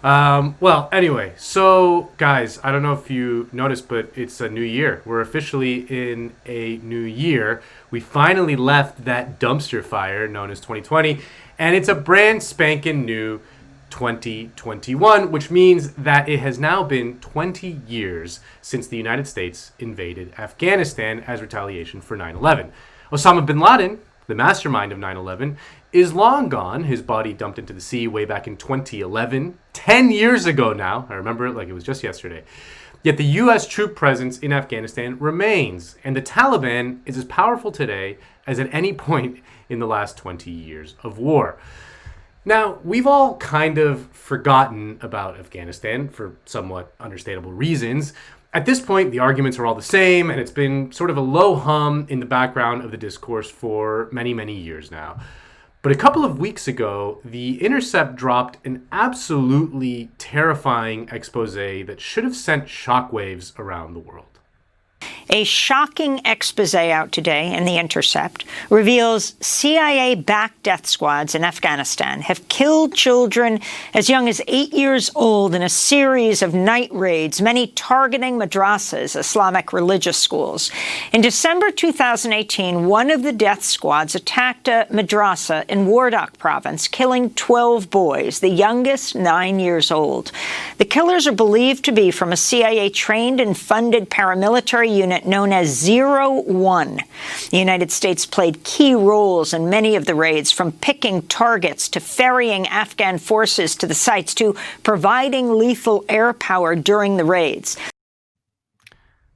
Well, anyway, so guys, I don't know if you noticed, but it's a new year. We're officially in a new year. We finally left that dumpster fire known as 2020, and it's a brand spanking new 2021, which means that it has now been 20 years since the United States invaded Afghanistan as retaliation for 9/11. Osama bin Laden, the mastermind of 9/11, is long gone. His body dumped into the sea way back in 2011, 10 years ago now. I remember it like it was just yesterday. Yet the U.S. troop presence in Afghanistan remains, and the Taliban is as powerful today as at any point in the last 20 years of war. Now, we've all kind of forgotten about Afghanistan for somewhat understandable reasons. At this point, the arguments are all the same, and it's been sort of a low hum in the background of the discourse for many, many years now. But a couple of weeks ago, The Intercept dropped an absolutely terrifying expose that should have sent shockwaves around the world. A shocking expose out today in The Intercept reveals CIA-backed death squads in Afghanistan have killed children as young as 8 years old in a series of night raids, many targeting madrasas, Islamic religious schools. In December 2018, one of the death squads attacked a madrasa in Wardak province, killing 12 boys, the youngest 9 years old. The killers are believed to be from a CIA-trained and funded paramilitary unit known as 01. The United States played key roles in many of the raids, from picking targets to ferrying Afghan forces to the sites to providing lethal air power during the raids.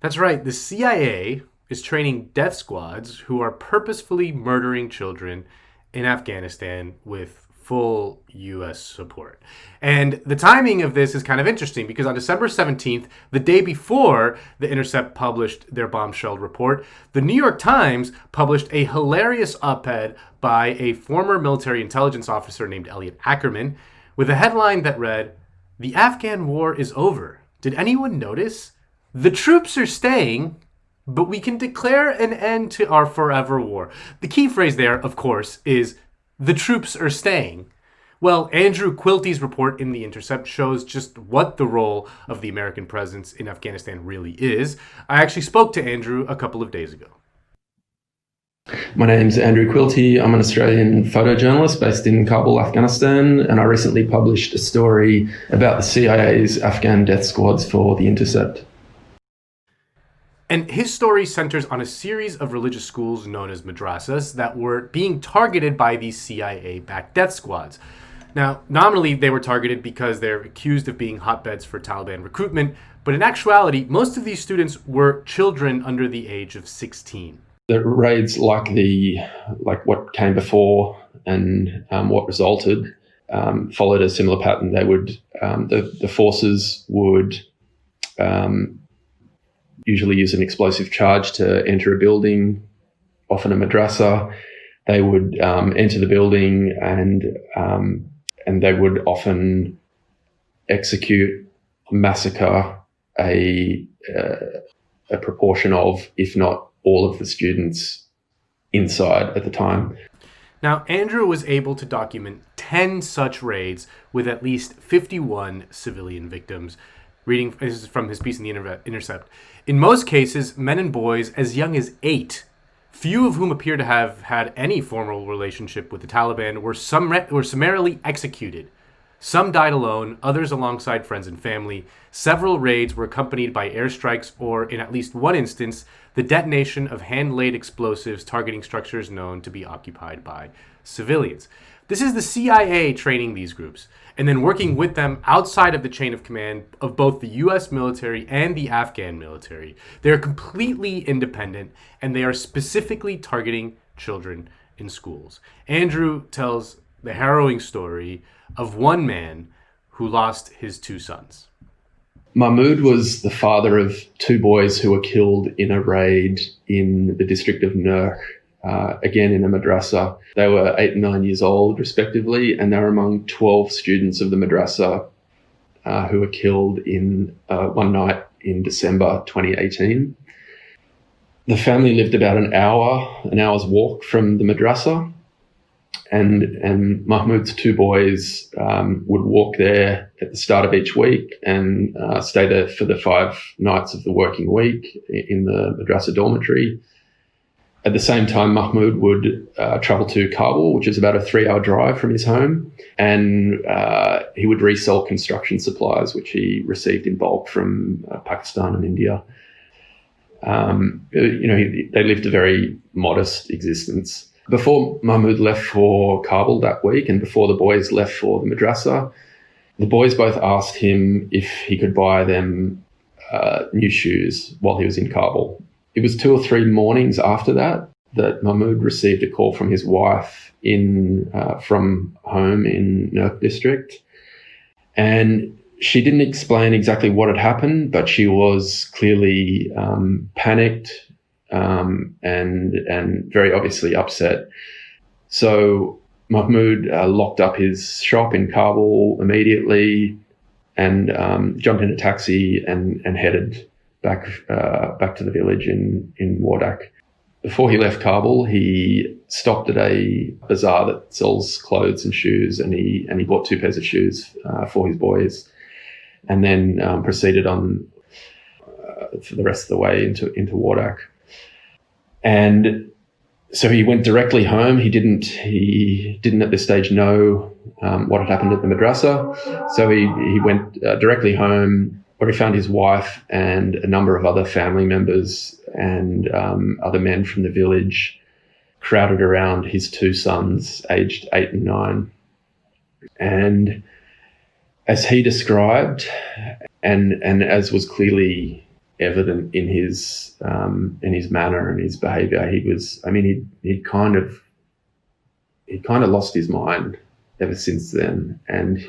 That's right. The CIA is training death squads who are purposefully murdering children in Afghanistan with full U.S. support. And the timing of this is kind of interesting because on December 17th, the day before The Intercept published their bombshell report, the New York Times published a hilarious op-ed by a former military intelligence officer named Elliot Ackerman with a headline that read, "The Afghan war is over. Did anyone notice? The troops are staying, but we can declare an end to our forever war." The key phrase there, of course, is "the troops are staying." Well, Andrew Quilty's report in The Intercept shows just what the role of the American presence in Afghanistan really is. I actually spoke to Andrew a couple of days ago. My name's Andrew Quilty. I'm an Australian photojournalist based in Kabul, Afghanistan, and I recently published a story about the CIA's Afghan death squads for The Intercept. And his story centers on a series of religious schools known as madrasas that were being targeted by these CIA-backed death squads. Now, nominally, they were targeted because they're accused of being hotbeds for Taliban recruitment, but in actuality, most of these students were children under the age of 16. The raids, like what came before and what resulted, followed a similar pattern. They would, the forces would usually use an explosive charge to enter a building, often a madrasa. They would enter the building and they would often execute, massacre a proportion of, if not all of the students inside at the time. Now, Andrew was able to document 10 such raids with at least 51 civilian victims. Reading, this is from his piece in The Intercept. In most cases, men and boys as young as 8, few of whom appear to have had any formal relationship with the Taliban, were summarily executed. Some died alone, others alongside friends and family. Several raids were accompanied by airstrikes or, in at least one instance, the detonation of hand-laid explosives targeting structures known to be occupied by civilians. This is the CIA training these groups and then working with them outside of the chain of command of both the U.S. military and the Afghan military. They're completely independent, and they are specifically targeting children in schools. Andrew tells the harrowing story of one man who lost his 2 sons. Mahmoud was the father of 2 boys who were killed in a raid in the district of Nurh, again in a madrasa. They were 8 and 9 years old, respectively, and they were among 12 students of the madrasa who were killed in one night in December 2018. The family lived about an hour's walk from the madrasa, and Mahmoud's two boys would walk there at the start of each week and stay there for the 5 nights of the working week in the madrasa dormitory. At the same time, Mahmoud would travel to Kabul, which is about a 3-hour drive from his home, and he would resell construction supplies, which he received in bulk from Pakistan and India. They lived a very modest existence. Before Mahmoud left for Kabul that week and before the boys left for the madrasa, the boys both asked him if he could buy them new shoes while he was in Kabul. It was 2 or 3 mornings after that Mahmoud received a call from his wife from home in Nurk district. And she didn't explain exactly what had happened, but she was clearly panicked and very obviously upset. So Mahmoud locked up his shop in Kabul immediately and jumped in a taxi and headed back to the village in Wardak. Before he left Kabul, he stopped at a bazaar that sells clothes and shoes, and he bought 2 pairs of shoes for his boys, and then proceeded on for the rest of the way into Wardak. And so he went directly home. He didn't at this stage know what had happened at the madrasa. So he went directly home, where he found his wife and a number of other family members and other men from the village crowded around his 2 sons, aged 8 and 9. And as he described, and as was clearly evident in his manner and his behaviour, he'd kind of lost his mind ever since then, and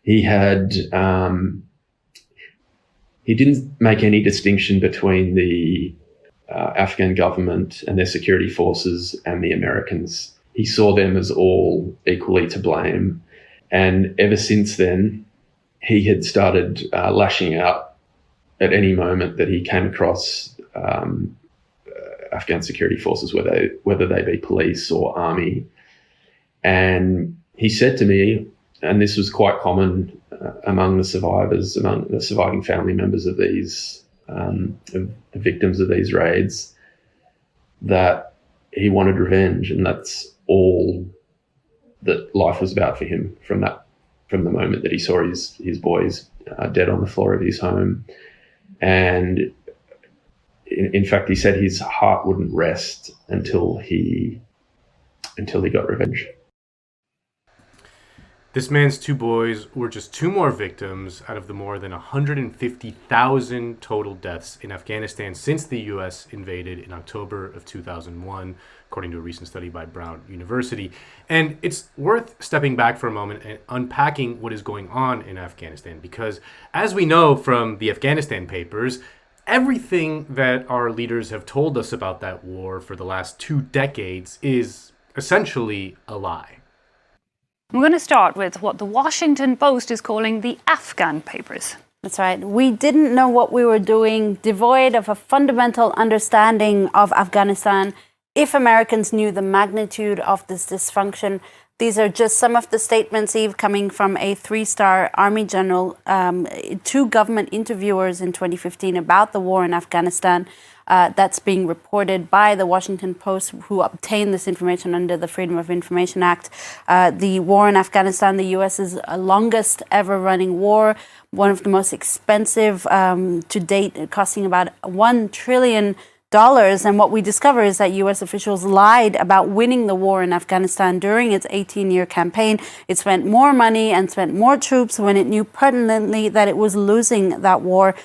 he didn't make any distinction between the Afghan government and their security forces and the Americans. He saw them as all equally to blame. And ever since then, he had started lashing out at any moment that he came across Afghan security forces, whether they be police or army. And he said to me, and this was quite common among the surviving family members of these the victims of these raids, that he wanted revenge, and that's all that life was about for him from the moment that he saw his boys dead on the floor of his home. And in fact, he said his heart wouldn't rest until he got revenge. This man's 2 boys were just 2 more victims out of the more than 150,000 total deaths in Afghanistan since the U.S. invaded in October of 2001, according to a recent study by Brown University. And it's worth stepping back for a moment and unpacking what is going on in Afghanistan, because as we know from the Afghanistan papers, everything that our leaders have told us about that war for the last 2 decades is essentially a lie. We're going to start with what the Washington Post is calling the Afghan papers. That's right. We didn't know what we were doing, devoid of a fundamental understanding of Afghanistan. If Americans knew the magnitude of this dysfunction, these are just some of the statements, Eve, coming from a 3-star Army general to government interviewers in 2015 about the war in Afghanistan. That's being reported by the Washington Post, who obtained this information under the Freedom of Information Act. The war in Afghanistan, the U.S.'s longest ever running war, one of the most expensive to date, costing about $1 trillion. And what we discover is that U.S. officials lied about winning the war in Afghanistan during its 18-year campaign. It spent more money and spent more troops when it knew pertinently that it was losing that war.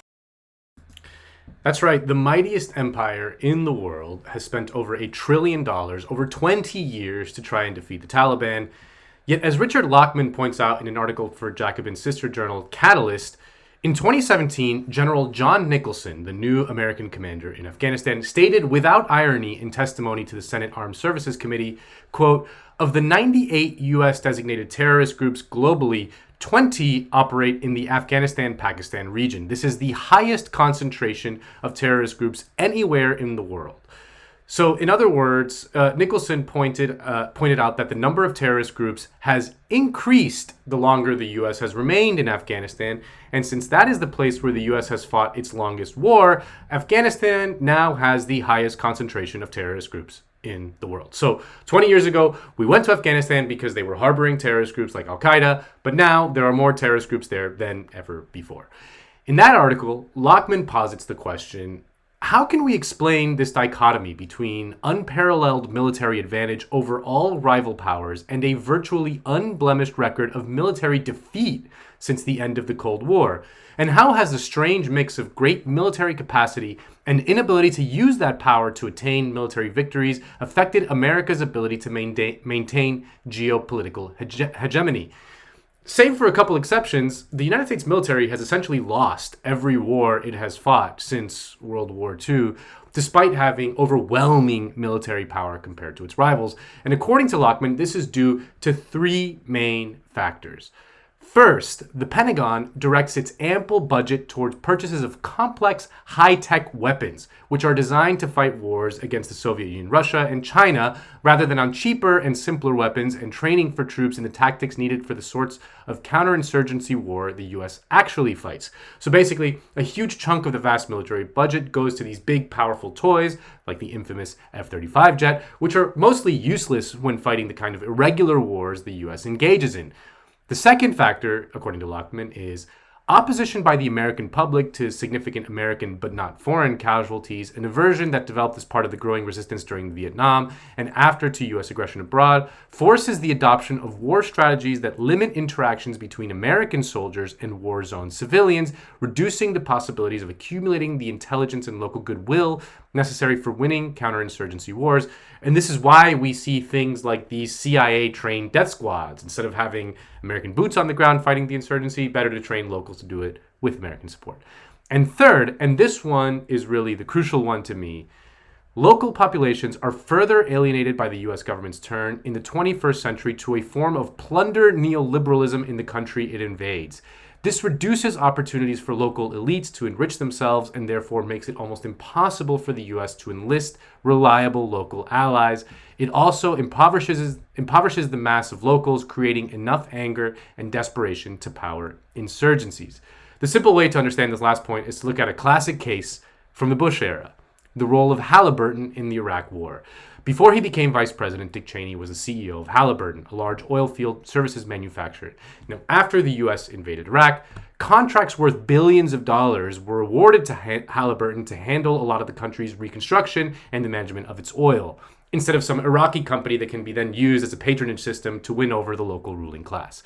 That's right. The mightiest empire in the world has spent over $1 trillion over 20 years to try and defeat the Taliban. Yet, as Richard Lockman points out in an article for Jacobin's sister journal Catalyst, in 2017, General John Nicholson, the new American commander in Afghanistan, stated without irony in testimony to the Senate Armed Services Committee, quote, "Of the 98 U.S. designated terrorist groups globally, 20 operate in the Afghanistan-Pakistan region. This is the highest concentration of terrorist groups anywhere in the world." So, in other words, Nicholson pointed out that the number of terrorist groups has increased the longer the U.S. has remained in Afghanistan. And since that is the place where the U.S. has fought its longest war, Afghanistan now has the highest concentration of terrorist groups in the world. So 20 years ago, we went to Afghanistan because they were harboring terrorist groups like Al-Qaeda, but now there are more terrorist groups there than ever before. In that article, Lachman posits the question, how can we explain this dichotomy between unparalleled military advantage over all rival powers and a virtually unblemished record of military defeat since the end of the Cold War? And how has the strange mix of great military capacity and inability to use that power to attain military victories affected America's ability to maintain geopolitical hegemony? Save for a couple exceptions, the United States military has essentially lost every war it has fought since World War II, despite having overwhelming military power compared to its rivals. And according to Lachman, this is due to three main factors. First, the Pentagon directs its ample budget towards purchases of complex, high-tech weapons, which are designed to fight wars against the Soviet Union, Russia, and China, rather than on cheaper and simpler weapons and training for troops in the tactics needed for the sorts of counterinsurgency war the U.S. actually fights. So basically, a huge chunk of the vast military budget goes to these big, powerful toys, like the infamous F-35 jet, which are mostly useless when fighting the kind of irregular wars the U.S. engages in. The second factor, according to Lachman, is opposition by the American public to significant American but not foreign casualties, an aversion that developed as part of the growing resistance during Vietnam and after to U.S. aggression abroad, forces the adoption of war strategies that limit interactions between American soldiers and war-zone civilians, reducing the possibilities of accumulating the intelligence and local goodwill necessary for winning counterinsurgency wars. And this is why we see things like these CIA-trained death squads. Instead of having American boots on the ground fighting the insurgency, better to train locals to do it with American support. And third, and this one is really the crucial one to me, local populations are further alienated by the U.S. government's turn in the 21st century to a form of plunder neoliberalism in the country it invades. This reduces opportunities for local elites to enrich themselves and therefore makes it almost impossible for the U.S. to enlist reliable local allies. It also impoverishes the mass of locals, creating enough anger and desperation to power insurgencies. The simple way to understand this last point is to look at a classic case from the Bush era, the role of Halliburton in the Iraq War. Before he became vice president, Dick Cheney was the CEO of Halliburton, a large oil field services manufacturer. Now, after the U.S. invaded Iraq, contracts worth billions of dollars were awarded to Halliburton to handle a lot of the country's reconstruction and the management of its oil, instead of some Iraqi company that can be then used as a patronage system to win over the local ruling class.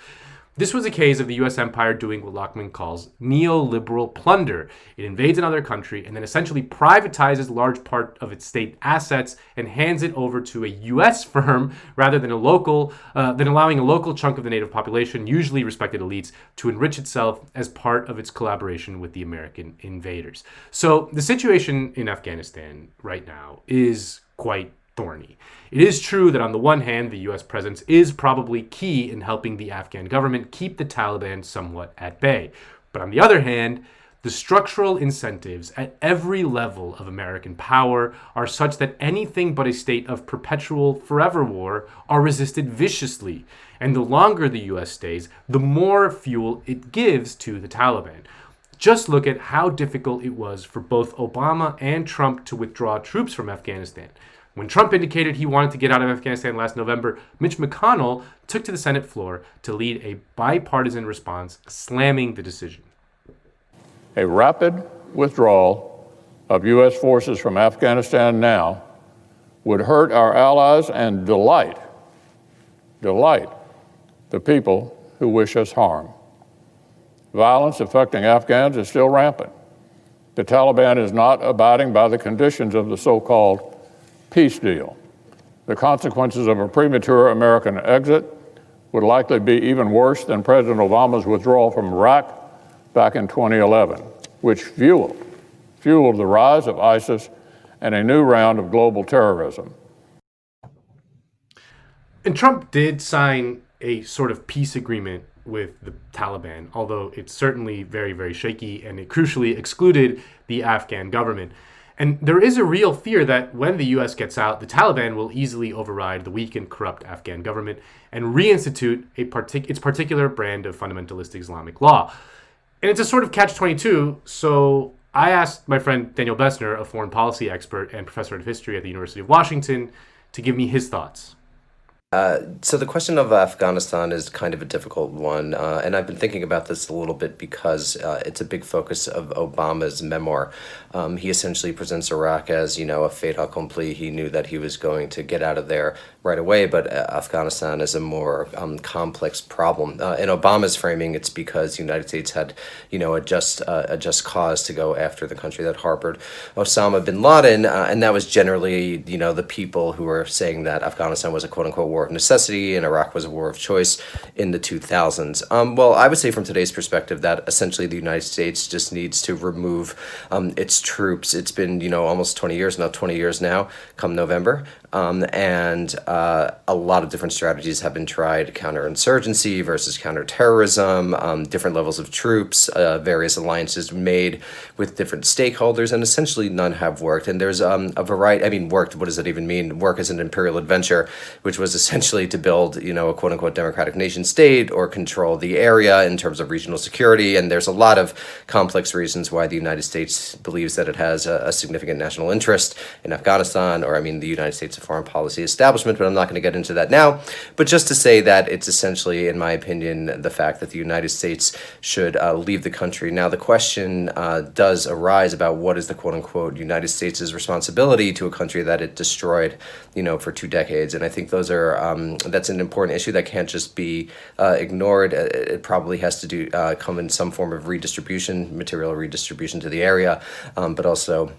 This was a case of the U.S. empire doing what Lachman calls neoliberal plunder. It invades another country and then essentially privatizes large part of its state assets and hands it over to a U.S. firm rather than allowing a local chunk of the native population, usually respected elites, to enrich itself as part of its collaboration with the American invaders. So the situation in Afghanistan right now is quite thorny. It is true that on the one hand, the U.S. presence is probably key in helping the Afghan government keep the Taliban somewhat at bay. But on the other hand, the structural incentives at every level of American power are such that anything but a state of perpetual forever war are resisted viciously. And the longer the U.S. stays, the more fuel it gives to the Taliban. Just look at how difficult it was for both Obama and Trump to withdraw troops from Afghanistan. When Trump indicated he wanted to get out of Afghanistan last November, Mitch McConnell took to the Senate floor to lead a bipartisan response, slamming the decision. A rapid withdrawal of U.S. forces from Afghanistan now would hurt our allies and delight the people who wish us harm. Violence affecting Afghans is still rampant. The Taliban is not abiding by the conditions of the so-called peace deal. The consequences of a premature American exit would likely be even worse than President Obama's withdrawal from Iraq back in 2011, which fueled the rise of ISIS and a new round of global terrorism. And Trump did sign a sort of peace agreement with the Taliban, although it's certainly very, very shaky, and it crucially excluded the Afghan government. And there is a real fear that when the US gets out, the Taliban will easily override the weak and corrupt Afghan government and reinstitute its particular brand of fundamentalist Islamic law. And it's a sort of catch-22, so I asked my friend Daniel Bessner, a foreign policy expert and professor of history at the University of Washington, to give me his thoughts. So the question of Afghanistan is kind of a difficult one, and I've been thinking about this a little bit because it's a big focus of Obama's memoir. He essentially presents Iraq as, a fait accompli. He knew that he was going to get out of there right away, but Afghanistan is a more complex problem. In Obama's framing, it's because the United States had, a just cause to go after the country that harbored Osama bin Laden, and that was generally, the people who were saying that Afghanistan was a quote-unquote war of necessity and Iraq was a war of choice in the 2000s. Well, I would say from today's perspective that essentially the United States just needs to remove its troops. It's been, almost 20 years now, come November. And a lot of different strategies have been tried: counterinsurgency versus counterterrorism, different levels of troops, various alliances made with different stakeholders, and essentially none have worked. And there's a variety, worked, what does that even mean? Work is an imperial adventure, which was essentially to build, a quote-unquote democratic nation state or control the area in terms of regional security. And there's a lot of complex reasons why the United States believes that it has a significant national interest in Afghanistan, or the United States foreign policy establishment, but I'm not going to get into that now. But just to say that it's essentially, in my opinion, the fact that the United States should leave the country. Now, the question does arise about what is the quote-unquote United States' responsibility to a country that it destroyed, for 2 decades. And I think those are that's an important issue that can't just be ignored. It probably has to come in some form of material redistribution to the area, but also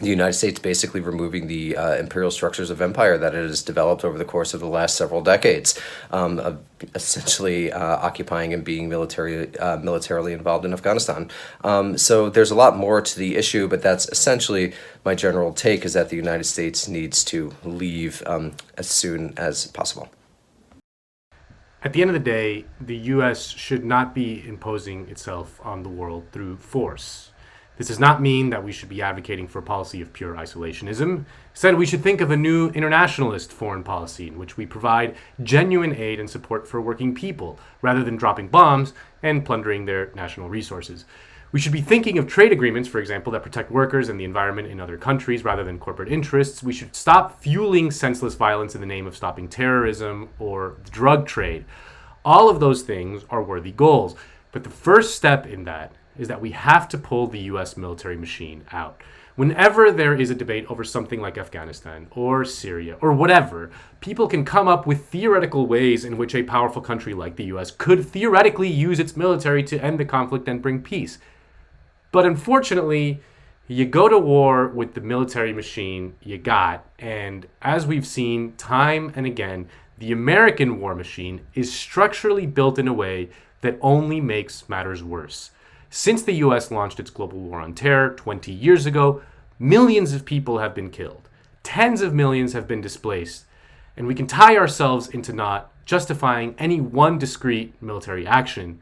the United States basically removing the imperial structures of empire that it has developed over the course of the last several decades, of essentially occupying and being militarily involved in Afghanistan. So there's a lot more to the issue, but that's essentially my general take, is that the United States needs to leave as soon as possible. At the end of the day, the U.S. should not be imposing itself on the world through force. This does not mean that we should be advocating for a policy of pure isolationism. Instead, we should think of a new internationalist foreign policy in which we provide genuine aid and support for working people, rather than dropping bombs and plundering their national resources. We should be thinking of trade agreements, for example, that protect workers and the environment in other countries rather than corporate interests. We should stop fueling senseless violence in the name of stopping terrorism or the drug trade. All of those things are worthy goals, but the first step in that is that we have to pull the U.S. military machine out. Whenever there is a debate over something like Afghanistan or Syria or whatever, people can come up with theoretical ways in which a powerful country like the U.S. could theoretically use its military to end the conflict and bring peace. But unfortunately, you go to war with the military machine you got, and as we've seen time and again, the American war machine is structurally built in a way that only makes matters worse. Since the U.S. launched its global war on terror 20 years ago, millions of people have been killed. Tens of millions have been displaced. And we can tie ourselves into not justifying any one discrete military action,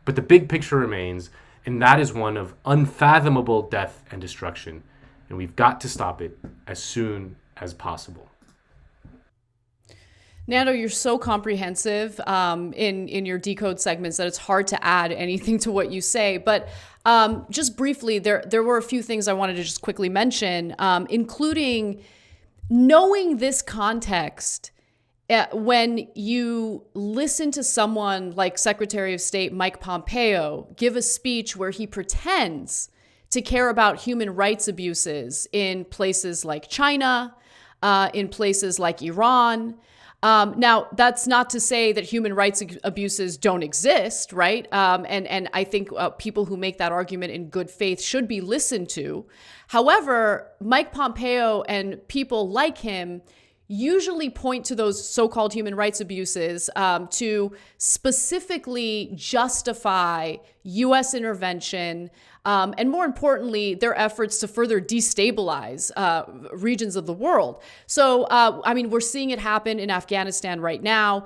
but the big picture remains, and that is one of unfathomable death and destruction. And we've got to stop it as soon as possible. Nando, you're so comprehensive in your decode segments that it's hard to add anything to what you say. But just briefly, there were a few things I wanted to just quickly mention, including knowing this context. When you listen to someone like Secretary of State Mike Pompeo give a speech where he pretends to care about human rights abuses in places like China, in places like Iran. Now, that's not to say that human rights abuses don't exist, right? And I think people who make that argument in good faith should be listened to. However, Mike Pompeo and people like him usually point to those so-called human rights abuses to specifically justify U.S. intervention and more importantly, their efforts to further destabilize regions of the world. So, I mean, we're seeing it happen in Afghanistan right now.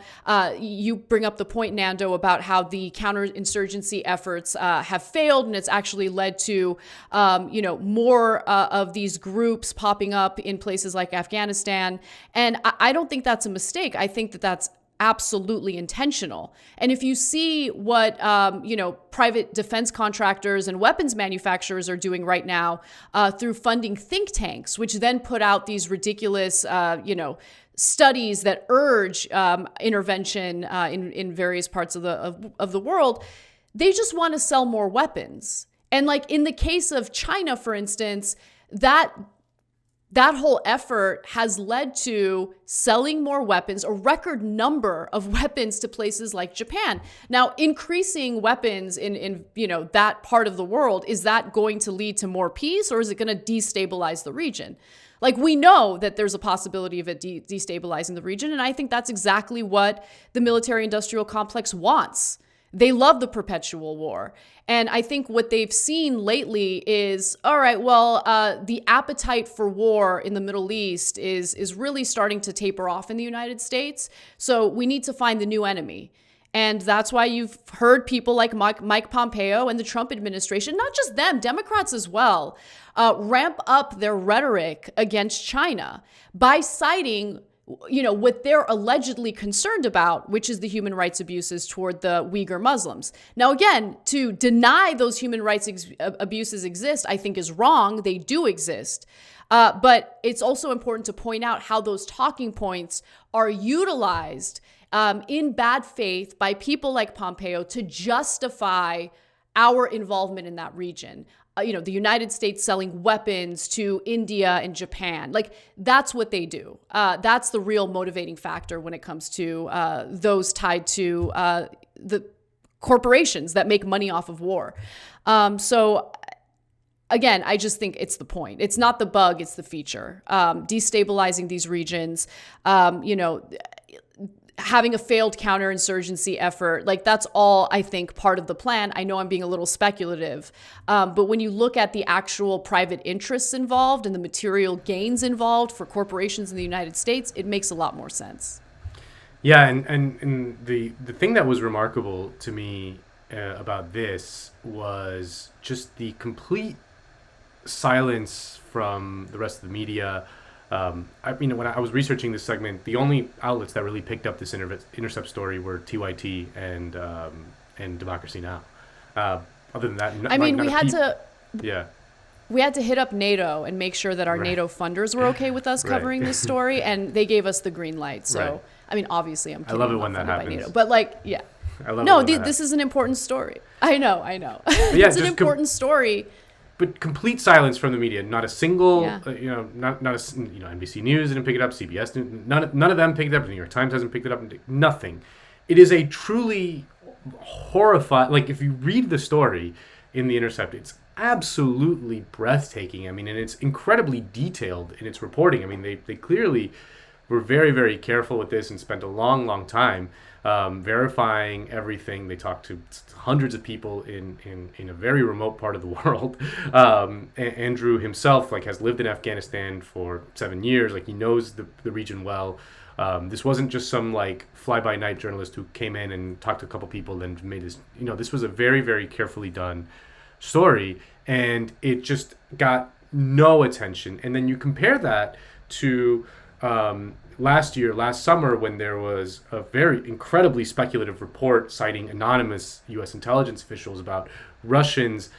You bring up the point, Nando, about how the counterinsurgency efforts have failed, and it's actually led to, more of these groups popping up in places like Afghanistan. And I don't think that's a mistake. I think that that's absolutely intentional. And if you see what, private defense contractors and weapons manufacturers are doing right now through funding think tanks, which then put out these ridiculous, studies that urge intervention in various parts of the world, they just want to sell more weapons. And like in the case of China, for instance, that whole effort has led to selling more weapons, a record number of weapons to places like Japan. Now, increasing weapons in that part of the world, is that going to lead to more peace, or is it going to destabilize the region? Like, we know that there's a possibility of it destabilizing the region, and I think that's exactly what the military-industrial complex wants. They love the perpetual war. And I think what they've seen lately is, all right, well, the appetite for war in the Middle East is really starting to taper off in the United States. So we need to find the new enemy. And that's why you've heard people like Mike Pompeo and the Trump administration, not just them, Democrats as well, ramp up their rhetoric against China by citing what they're allegedly concerned about, which is the human rights abuses toward the Uyghur Muslims. Now, again, to deny those human rights abuses exist, I think is wrong. They do exist. But it's also important to point out how those talking points are utilized in bad faith by people like Pompeo to justify our involvement in that region. The United States selling weapons to India and Japan. Like, that's what they do. That's the real motivating factor when it comes to those tied to the corporations that make money off of war. So, again, I just think it's the point. It's not the bug, it's the feature. Destabilizing these regions, having a failed counterinsurgency effort, like that's all, I think, part of the plan. I know I'm being a little speculative, but when you look at the actual private interests involved and the material gains involved for corporations in the United States, it makes a lot more sense. Yeah, and the thing that was remarkable to me about this was just the complete silence from the rest of the media. When I was researching this segment, the only outlets that really picked up this intercept story were TYT and Democracy Now! Other than that, we had to hit up NATO and make sure that our NATO funders were okay with us covering this story, and they gave us the green light. So, obviously, I'm kidding. I love it when that happens. NATO, but I love it. This is an important story. I know. Yeah, it's an important story. But complete silence from the media. Not a single, NBC News didn't pick it up. CBS didn't. None of them picked it up. The New York Times hasn't picked it up. Nothing. It is a truly horrifying. Like, if you read the story in The Intercept, it's absolutely breathtaking. And it's incredibly detailed in its reporting. They clearly were very, very careful with this and spent a long, long time verifying everything. They talked to hundreds of people in a very remote part of the world. Andrew himself has lived in Afghanistan for 7 years. He knows the region well. This wasn't just some fly-by-night journalist who came in and talked to a couple people and made this. This was a very, very carefully done story, and it just got no attention. And then you compare that to last summer, when there was a very incredibly speculative report citing anonymous U.S. intelligence officials about Russians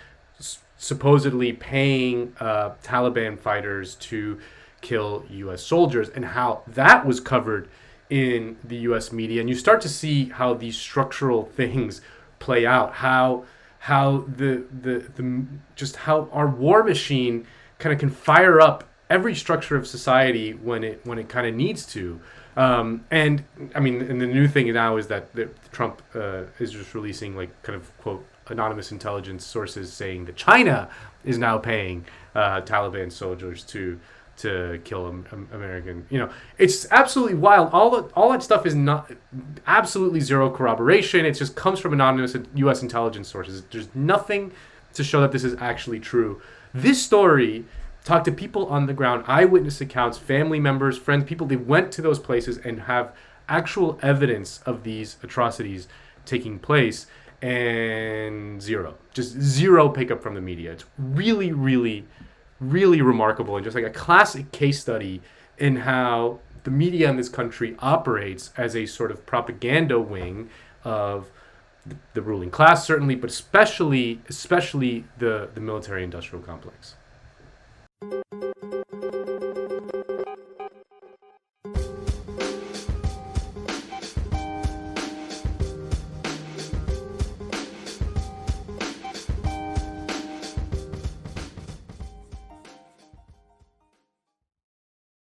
supposedly paying Taliban fighters to kill U.S. soldiers, and how that was covered in the U.S. media. And you start to see how these structural things play out, how how our war machine kind of can fire up every structure of society when it kind of needs to. And the new thing now is that Trump is just releasing kind of quote anonymous intelligence sources saying that China is now paying Taliban soldiers to kill American. It's absolutely wild. All that stuff is not absolutely zero corroboration. It just comes from anonymous U.S. intelligence sources. There's nothing to show that this is actually true. This story, talk to people on the ground, eyewitness accounts, family members, friends, people, they went to those places and have actual evidence of these atrocities taking place, and just zero pickup from the media. It's really, really, really remarkable, and just like a classic case study in how the media in this country operates as a sort of propaganda wing of the ruling class, certainly, but especially the military industrial complex.